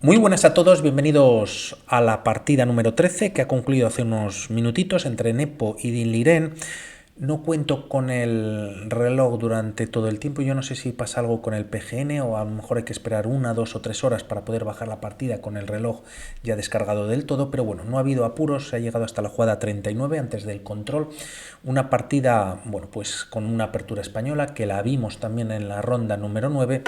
Muy buenas a todos, bienvenidos a la partida número 13 que ha concluido hace unos minutitos entre Nepo y Dinliren. No cuento con el reloj durante todo el tiempo. Yo no sé si pasa algo con el PGN o a lo mejor hay que esperar 1, 2 o 3 horas para poder bajar la partida con el reloj ya descargado del todo. Pero bueno, no ha habido apuros. Se ha llegado hasta la jugada 39 antes del control. Una partida, bueno, pues con una apertura española que la vimos también en la ronda número 9.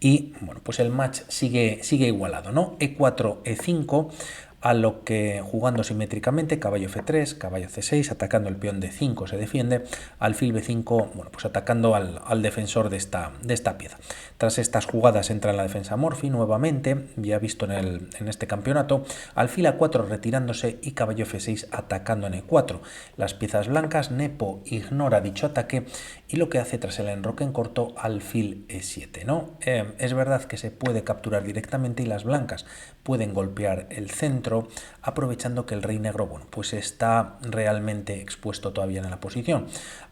Y bueno, pues el match sigue igualado, ¿no? E4, E5. A lo que jugando simétricamente, caballo F3, caballo C6, atacando el peón D5 se defiende, alfil B5, bueno, pues atacando al defensor de esta pieza. Tras estas jugadas entra en la defensa Morphy nuevamente, ya visto en este campeonato, alfil A4 retirándose y caballo F6 atacando en E4. Las piezas blancas, Nepo ignora dicho ataque y lo que hace tras el enroque en corto, alfil E7, ¿no? Es verdad que se puede capturar directamente y las blancas pueden golpear el centro, aprovechando que el rey negro, bueno, pues está realmente expuesto todavía en la posición.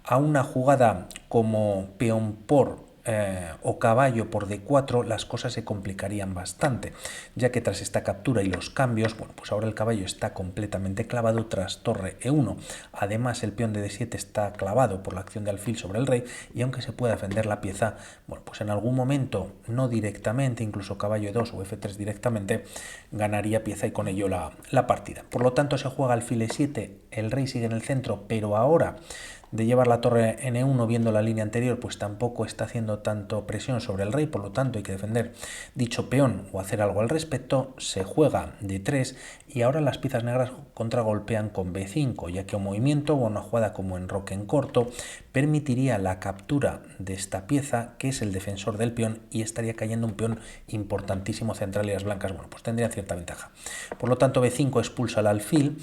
A una jugada como peón por o caballo por D4, las cosas se complicarían bastante, ya que tras esta captura y los cambios, bueno, pues ahora el caballo está completamente clavado tras torre E1. Además, el peón de D7 está clavado por la acción de alfil sobre el rey, y aunque se pueda defender la pieza, bueno, pues en algún momento, no directamente, incluso caballo E2 o F3 directamente, ganaría pieza y con ello la partida. Por lo tanto, se juega alfil E7, el rey sigue en el centro, pero ahora de llevar la torre en E1 viendo la línea anterior, pues tampoco está haciendo tanto presión sobre el rey, por lo tanto hay que defender dicho peón o hacer algo al respecto. Se juega D3 y ahora las piezas negras contragolpean con B5, ya que un movimiento o una jugada como enroque en corto permitiría la captura de esta pieza, que es el defensor del peón, y estaría cayendo un peón importantísimo central y las blancas, bueno, pues tendrían cierta ventaja. Por lo tanto, B5 expulsa al alfil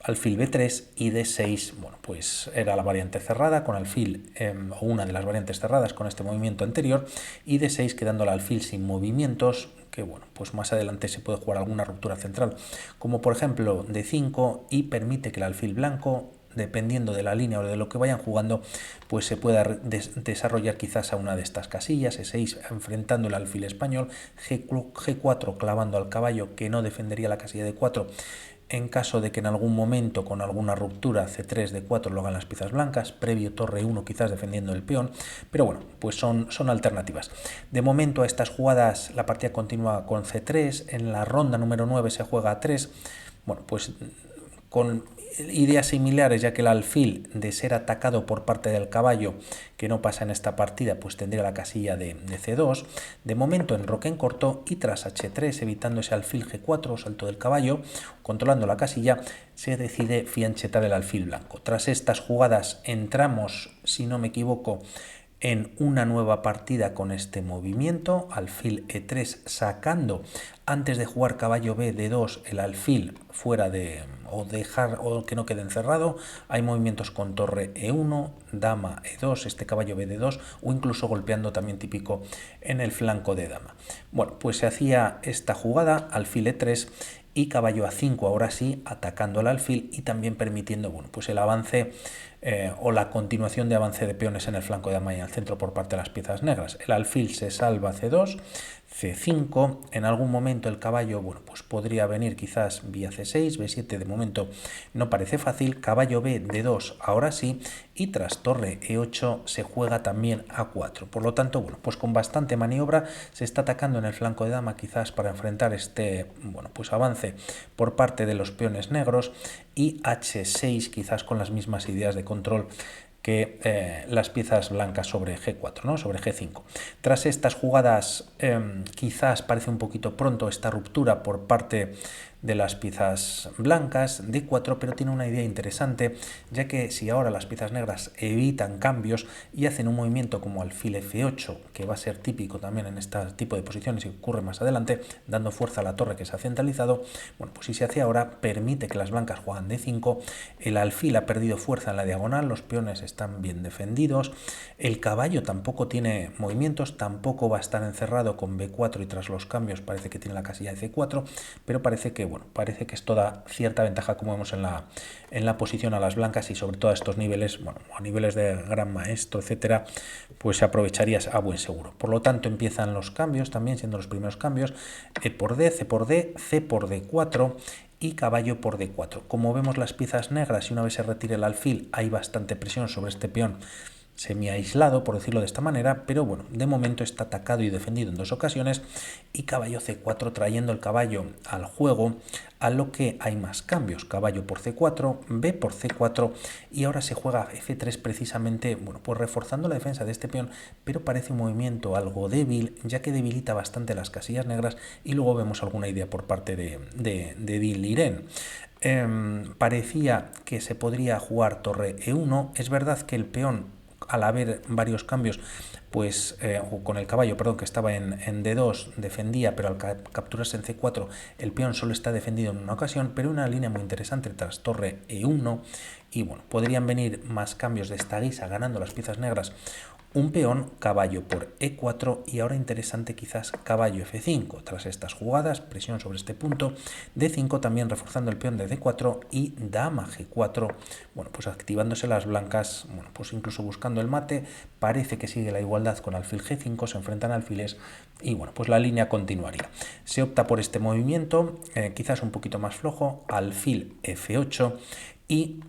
B3 y D6, bueno, pues era la variante cerrada con alfil, o una de las variantes cerradas con este movimiento anterior, y D6 quedando el alfil sin movimientos, que bueno, pues más adelante se puede jugar alguna ruptura central, como por ejemplo D5, y permite que el alfil blanco, dependiendo de la línea o de lo que vayan jugando, pues se pueda desarrollar quizás a una de estas casillas, E6 enfrentando el alfil español, G4 clavando al caballo que no defendería la casilla de 4 en caso de que en algún momento con alguna ruptura C3, D4 lo hagan las piezas blancas, previo torre 1 quizás defendiendo el peón, pero bueno, pues son alternativas. De momento a estas jugadas la partida continúa con C3, en la ronda número 9 se juega A3, bueno, pues con ideas similares, ya que el alfil, de ser atacado por parte del caballo, que no pasa en esta partida, pues tendría la casilla de C2. De momento enroque en corto y tras H3, evitando ese alfil G4, salto del caballo, controlando la casilla, se decide fianchetar el alfil blanco. Tras estas jugadas entramos, si no me equivoco, en una nueva partida con este movimiento, alfil E3 sacando, antes de jugar caballo B D2, el alfil fuera de, o dejar o que no quede encerrado. Hay movimientos con torre E1, dama E2, este caballo B D2, o incluso golpeando también típico en el flanco de dama. Bueno, pues se hacía esta jugada, alfil E3 y caballo A5, ahora sí, atacando al alfil y también permitiendo, bueno, pues el avance o la continuación de avance de peones en el flanco de dama y en el centro por parte de las piezas negras. El alfil se salva C2, C5, en algún momento el caballo, bueno, pues podría venir quizás vía C6, B7 de momento no parece fácil, caballo B, D2 ahora sí, y tras torre E8 se juega también A4. Por lo tanto, bueno, pues con bastante maniobra se está atacando en el flanco de dama quizás para enfrentar este, bueno, pues avance por parte de los peones negros, y H6 quizás con las mismas ideas de control que las piezas blancas sobre G4, ¿no? Sobre G5. Tras estas jugadas quizás parece un poquito pronto esta ruptura por parte de las piezas blancas, D4, pero tiene una idea interesante, ya que si ahora las piezas negras evitan cambios y hacen un movimiento como alfil F8, que va a ser típico también en este tipo de posiciones y ocurre más adelante, dando fuerza a la torre que se ha centralizado, bueno, pues si se hace ahora, permite que las blancas juegan D5, el alfil ha perdido fuerza en la diagonal, los peones están bien defendidos, el caballo tampoco tiene movimientos, tampoco va a estar encerrado con B4 y tras los cambios parece que tiene la casilla de C4, pero parece que bueno, parece que esto da cierta ventaja, como vemos en la posición a las blancas, y sobre todo a estos niveles, bueno, a niveles de gran maestro, etcétera, pues se aprovecharías a buen seguro. Por lo tanto, empiezan los cambios también, siendo los primeros cambios: E por D, C por D, C por D4 y caballo por D4. Como vemos las piezas negras, y una vez se retire el alfil, hay bastante presión sobre este peón semi aislado, por decirlo de esta manera, pero bueno, de momento está atacado y defendido en 2 ocasiones, y caballo C4 trayendo el caballo al juego, a lo que hay más cambios: caballo por C4, B por C4, y ahora se juega F3 precisamente, bueno, pues reforzando la defensa de este peón, pero parece un movimiento algo débil, ya que debilita bastante las casillas negras, y luego vemos alguna idea por parte de Din Liren. Parecía que se podría jugar torre E1, es verdad que el peón, al haber varios cambios, pues con el caballo, perdón, que estaba en D2 defendía, pero al capturarse en C4 el peón solo está defendido en una ocasión, pero una línea muy interesante tras torre E1, y bueno, podrían venir más cambios de esta guisa, ganando las piezas negras un peón, caballo por E4, y ahora interesante quizás caballo F5. Tras estas jugadas, presión sobre este punto, D5 también reforzando el peón de D4, y dama G4, bueno, pues activándose las blancas, bueno, pues incluso buscando el mate. Parece que sigue la igualdad con alfil G5, se enfrentan alfiles, y bueno, pues la línea continuaría. Se opta por este movimiento, quizás un poquito más flojo, alfil F8, y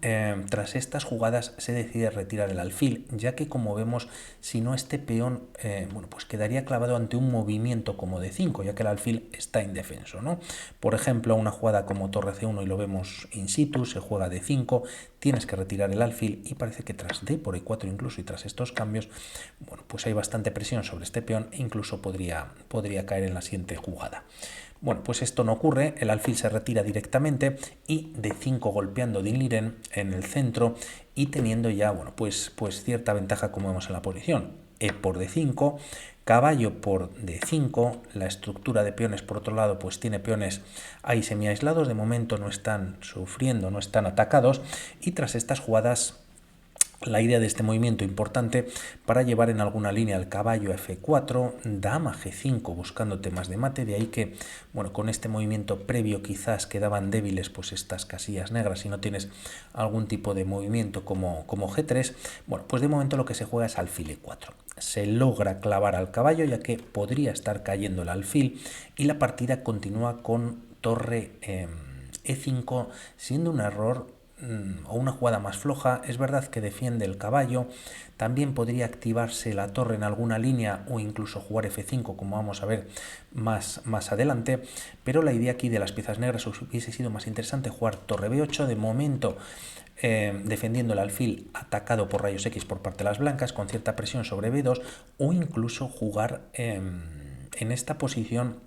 tras estas jugadas se decide retirar el alfil, ya que, como vemos, si no, este peón bueno, pues quedaría clavado ante un movimiento como D5, ya que el alfil está indefenso, ¿no? Por ejemplo, una jugada como torre C1, y lo vemos in situ, se juega D5, tienes que retirar el alfil, y parece que tras D por E4 incluso, y tras estos cambios, bueno, pues hay bastante presión sobre este peón, e incluso podría caer en la siguiente jugada. Bueno, pues esto no ocurre, el alfil se retira directamente, y D5 golpeando Din Liren en el centro, y teniendo ya, bueno, pues cierta ventaja, como vemos en la posición. E por D5, caballo por D5, la estructura de peones, por otro lado, pues tiene peones ahí semi aislados, de momento no están sufriendo, no están atacados, y tras estas jugadas, la idea de este movimiento importante para llevar en alguna línea el caballo a F4, dama G5 buscando temas de mate, de ahí que, bueno, con este movimiento previo quizás quedaban débiles pues estas casillas negras si no tienes algún tipo de movimiento como G3. Bueno, pues de momento lo que se juega es alfil E4. Se logra clavar al caballo, ya que podría estar cayendo el alfil, y la partida continúa con torre E5, siendo un error o una jugada más floja. Es verdad que defiende el caballo, también podría activarse la torre en alguna línea, o incluso jugar F5, como vamos a ver más adelante, pero la idea aquí de las piezas negras hubiese sido más interesante jugar torre B8, de momento defendiendo el alfil atacado por rayos X por parte de las blancas, con cierta presión sobre B2, o incluso jugar en esta posición.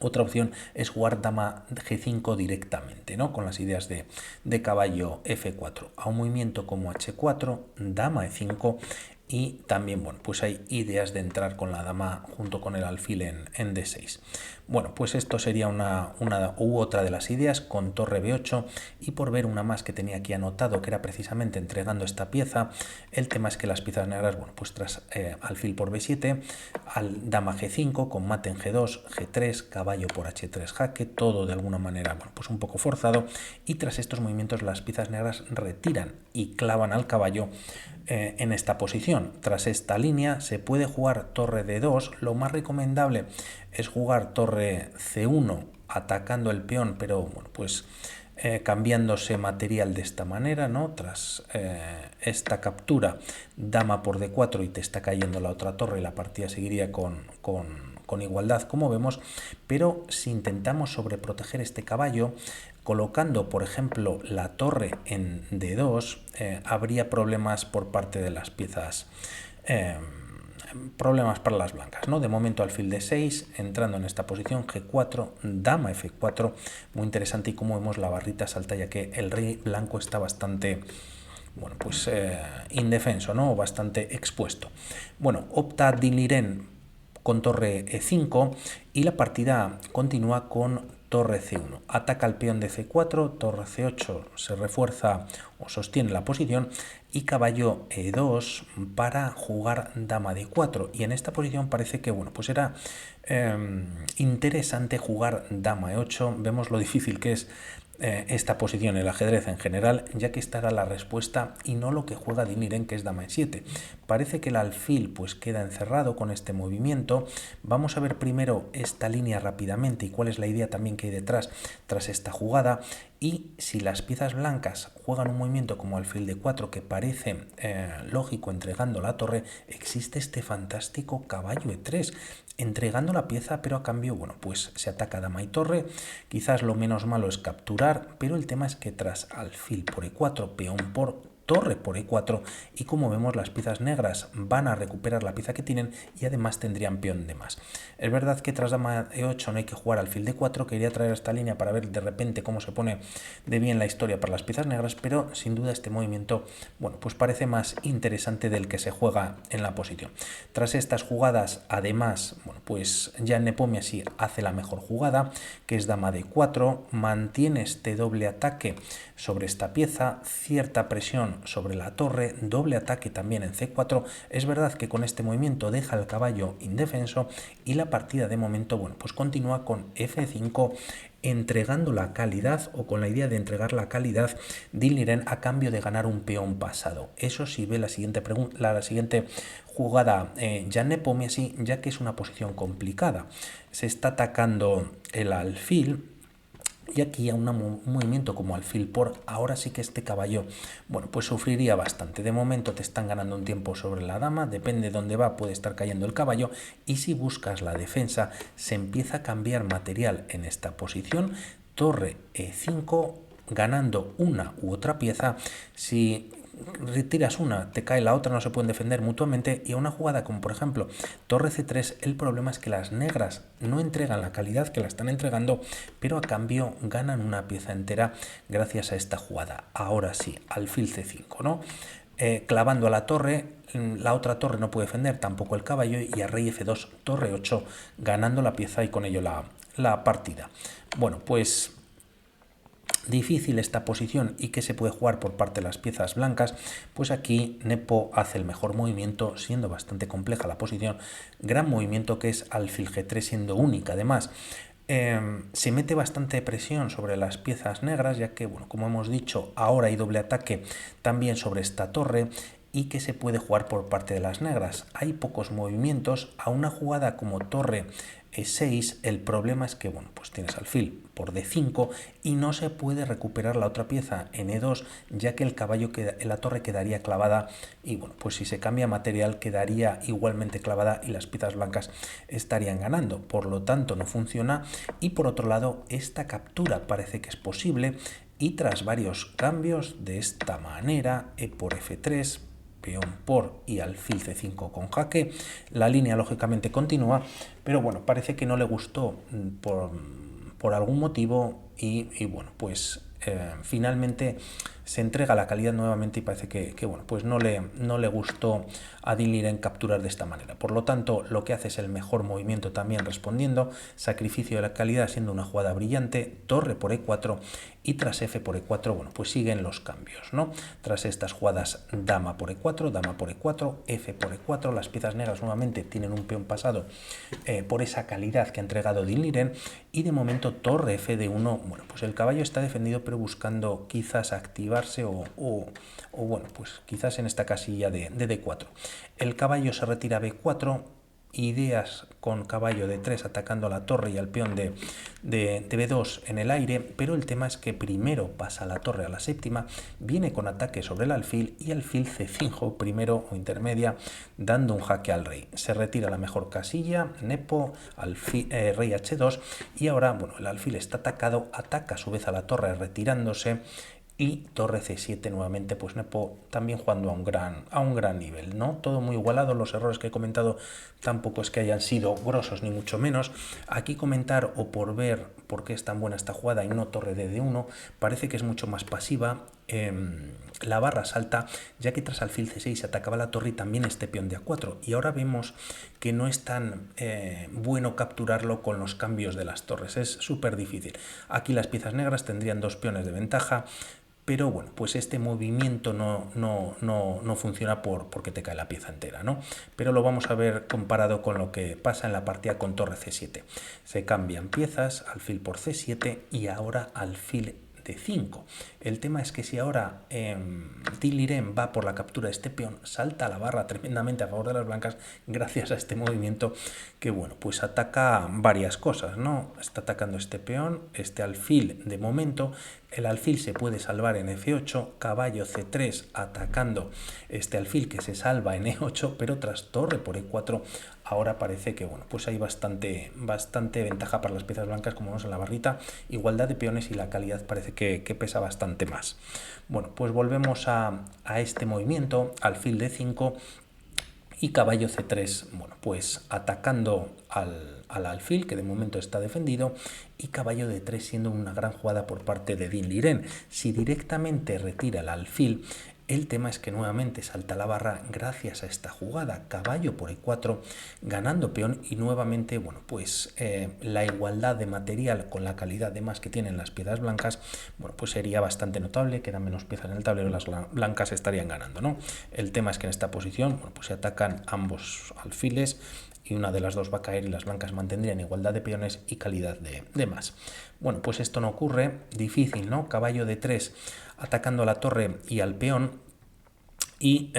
Otra opción es jugar dama G5 directamente, ¿no? Con las ideas de caballo F4, a un movimiento como H4, dama E5, y también, bueno, pues hay ideas de entrar con la dama junto con el alfil en D6. Bueno, pues esto sería una u otra de las ideas, con torre B8, y por ver una más que tenía aquí anotado, que era precisamente entregando esta pieza. El tema es que las piezas negras, bueno, pues tras alfil por B7, al dama G5, con mate en G2, G3, caballo por H3 jaque, todo de alguna manera, bueno, pues un poco forzado, y tras estos movimientos las piezas negras retiran y clavan al caballo en esta posición. Tras esta línea se puede jugar torre D2, lo más recomendable es jugar torre C1 atacando el peón, pero bueno, pues cambiándose material de esta manera, ¿no? Tras esta captura, dama por D4, y te está cayendo la otra torre, y la partida seguiría con igualdad, como vemos. Pero si intentamos sobreproteger este caballo, colocando, por ejemplo, la torre en D2, habría problemas por parte de las piezas, problemas para las blancas, ¿no? De momento alfil D6, entrando en esta posición, G4, dama F4, muy interesante, y como vemos la barrita salta, ya que el rey blanco está bastante, bueno, pues indefenso, ¿no? Bastante expuesto. Bueno, opta Din Liren con torre E5, y la partida continúa con torre C1. Ataca al peón de C4, torre C8 se refuerza o sostiene la posición y caballo E2 para jugar dama D4. Y en esta posición parece que bueno, pues era interesante jugar dama E8. Vemos lo difícil que es esta posición en el ajedrez en general, ya que esta era la respuesta y no lo que juega Dinh Liren, que es dama E7. Parece que el alfil pues queda encerrado con este movimiento. Vamos a ver primero esta línea rápidamente y cuál es la idea también que hay detrás tras esta jugada. Y si las piezas blancas juegan un movimiento como alfil D4 que parece lógico entregando la torre, existe este fantástico caballo E3 entregando la pieza, pero a cambio, bueno, pues se ataca dama y torre. Quizás lo menos malo es capturar, pero el tema es que tras alfil por E4, peón por torre por E4, y como vemos las piezas negras van a recuperar la pieza que tienen y además tendrían peón de más. Es verdad que tras dama E8 no hay que jugar alfil D4, quería traer esta línea para ver de repente cómo se pone de bien la historia para las piezas negras, pero sin duda este movimiento, bueno, pues parece más interesante del que se juega en la posición. Tras estas jugadas, además, bueno, pues ya Nepomniachtchi hace la mejor jugada, que es dama D4, mantiene este doble ataque sobre esta pieza, cierta presión sobre la torre, doble ataque también en C4. Es verdad que con este movimiento deja el caballo indefenso y la partida de momento, bueno, pues continúa con F5 entregando la calidad o con la idea de entregar la calidad Dinh Liren a cambio de ganar un peón pasado. Eso sí ve la siguiente jugada Jan Nepomniachtchi, ya que es una posición complicada. Se está atacando el alfil. Y aquí a un movimiento como alfil por, ahora sí que este caballo, bueno, pues sufriría bastante. De momento te están ganando un tiempo sobre la dama, depende de dónde va, puede estar cayendo el caballo. Y si buscas la defensa, se empieza a cambiar material en esta posición. Torre E5, ganando una u otra pieza. Si retiras una, te cae la otra, no se pueden defender mutuamente. Y a una jugada como por ejemplo torre C3, el problema es que las negras no entregan la calidad que la están entregando, pero a cambio ganan una pieza entera gracias a esta jugada. Ahora sí, alfil C5, ¿no? Clavando a la torre, la otra torre no puede defender, tampoco el caballo, y a rey F2, torre 8, ganando la pieza y con ello la partida. Bueno, pues difícil esta posición y que se puede jugar por parte de las piezas blancas, pues aquí Nepo hace el mejor movimiento, siendo bastante compleja la posición. Gran movimiento que es alfil G3, siendo única. Además, se mete bastante presión sobre las piezas negras, ya que, bueno, como hemos dicho, ahora hay doble ataque también sobre esta torre y que se puede jugar por parte de las negras. Hay pocos movimientos. A una jugada como torre E6, el problema es que, bueno, pues tienes alfil por D5 y no se puede recuperar la otra pieza en E2, ya que el caballo la torre quedaría clavada y, bueno, pues si se cambia material quedaría igualmente clavada y las piezas blancas estarían ganando. Por lo tanto, no funciona. Y por otro lado, esta captura parece que es posible y tras varios cambios de esta manera, E por F3, peón por y alfil C5 con jaque, la línea lógicamente continúa, pero bueno, parece que no le gustó por algún motivo y bueno, pues finalmente se entrega la calidad nuevamente y parece que bueno, pues no le gustó a Dinh Liren capturar de esta manera. Por lo tanto, lo que hace es el mejor movimiento también respondiendo, sacrificio de la calidad siendo una jugada brillante, torre por E4 y tras F por E4, bueno, pues siguen los cambios, ¿no? Tras estas jugadas dama por E4, dama por E4, F por E4, las piezas negras nuevamente tienen un peón pasado por esa calidad que ha entregado Dinh Liren y de momento torre F de 1, bueno, pues el caballo está defendido pero buscando quizás activarse o bueno, pues quizás en esta casilla de D4. El caballo se retira a B4, ideas con caballo de 3 atacando a la torre y al peón de B2 en el aire, pero el tema es que primero pasa la torre a la séptima, viene con ataque sobre el alfil y alfil C5 primero o intermedia, dando un jaque al rey. Se retira la mejor casilla, Nepo, rey H2 y ahora, bueno, el alfil está atacado, ataca a su vez a la torre retirándose y torre C7 nuevamente, pues Nepo también jugando a un gran nivel, ¿no? Todo muy igualado, los errores que he comentado tampoco es que hayan sido grosos ni mucho menos. Aquí comentar o por ver por qué es tan buena esta jugada y no torre de D1, parece que es mucho más pasiva. la barra salta, ya que tras alfil c6 se atacaba la torre y también este peón de a4, y ahora vemos que no es tan bueno capturarlo con los cambios de las torres, es súper difícil. Aquí las piezas negras tendrían 2 peones de ventaja, pero bueno, pues este movimiento no funciona porque te cae la pieza entera, ¿no? Pero lo vamos a ver comparado con lo que pasa en la partida con torre c7. Se cambian piezas, alfil por c7 y ahora alfil d5. El tema es que si ahora Din Liren va por la captura de este peón, salta a la barra tremendamente a favor de las blancas gracias a este movimiento que, bueno, pues ataca varias cosas, ¿no? Está atacando este peón, este alfil de momento, el alfil se puede salvar en f8, caballo c3 atacando este alfil que se salva en e8, pero tras torre por e4 ahora parece que, bueno, pues hay bastante ventaja para las piezas blancas, como vemos en la barrita, igualdad de peones y la calidad parece que pesa bastante más. Bueno, pues volvemos a este movimiento, alfil d5 y caballo c3, bueno, pues atacando al alfil, que de momento está defendido, y caballo d3 siendo una gran jugada por parte de Din Liren. Si directamente retira el alfil, el tema es que nuevamente salta la barra gracias a esta jugada, caballo por e4, ganando peón y nuevamente, bueno, pues la igualdad de material con la calidad de más que tienen las piezas blancas, bueno, pues sería bastante notable, quedan menos piezas en el tablero, las blancas estarían ganando, ¿no? El tema es que en esta posición, bueno, pues se atacan ambos alfiles y una de las dos va a caer y las blancas mantendrían igualdad de peones y calidad de más. Bueno, pues esto no ocurre, difícil, ¿no? Caballo de 3 atacando a la torre y al peón, y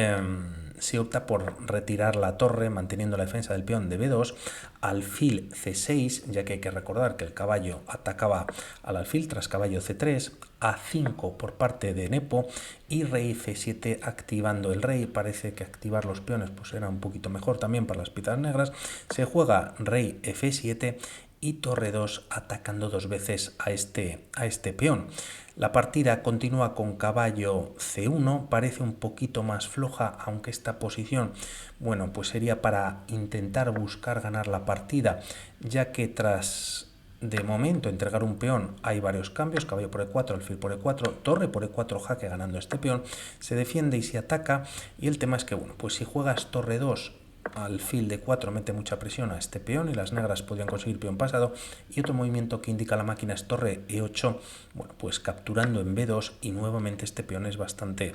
se opta por retirar la torre manteniendo la defensa del peón de b2, alfil c6, ya que hay que recordar que el caballo atacaba al alfil tras caballo c3, a5 por parte de Nepo y rey f7 activando el rey. Parece que activar los peones pues era un poquito mejor también para las piezas negras. Se juega rey f7 y torre 2 atacando 2 veces a este peón. La partida continúa con caballo c1, parece un poquito más floja, aunque esta posición, bueno, pues sería para intentar buscar ganar la partida, ya que tras de momento entregar un peón hay varios cambios, caballo por e4, alfil por e4, torre por e4, jaque ganando este peón, se defiende y se ataca, y el tema es que, bueno, pues si juegas torre 2, alfil de 4 mete mucha presión a este peón y las negras podrían conseguir peón pasado, y otro movimiento que indica la máquina es torre e8, bueno, pues capturando en b2 y nuevamente este peón es bastante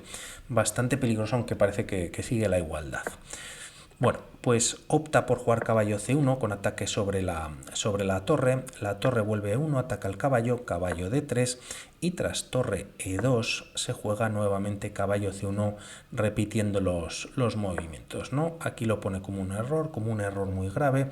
peligroso, aunque parece que sigue la igualdad. Bueno, pues opta por jugar caballo c1 con ataque sobre la torre vuelve a 1, ataca al caballo, caballo d3 y tras torre e2 se juega nuevamente caballo c1 repitiendo los movimientos, ¿no? Aquí lo pone como un error muy grave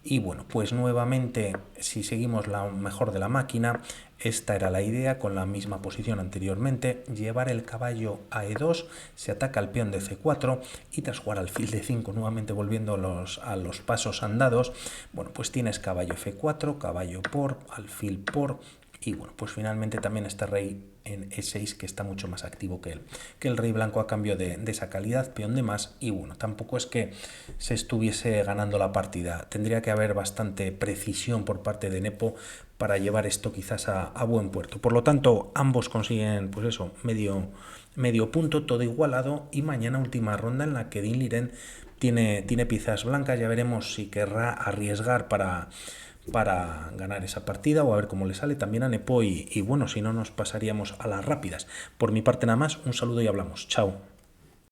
y bueno, pues nuevamente si seguimos la mejor de la máquina, esta era la idea con la misma posición anteriormente, llevar el caballo a e2, se ataca al peón de c4 y tras jugar alfil de 5 nuevamente volviendo a los pasos andados, bueno, pues tienes caballo f4, caballo por, alfil por, y bueno, pues finalmente también este rey en e6 que está mucho más activo que el rey blanco a cambio de esa calidad, peón de más, y bueno, tampoco es que se estuviese ganando la partida, tendría que haber bastante precisión por parte de Nepo para llevar esto quizás a buen puerto. Por lo tanto, ambos consiguen, pues eso, medio punto, todo igualado, y mañana última ronda en la que Din Liren tiene piezas blancas, ya veremos si querrá arriesgar para ganar esa partida o a ver cómo le sale también a Nepo y bueno, si no nos pasaríamos a las rápidas. Por mi parte nada más, un saludo y hablamos. Chao.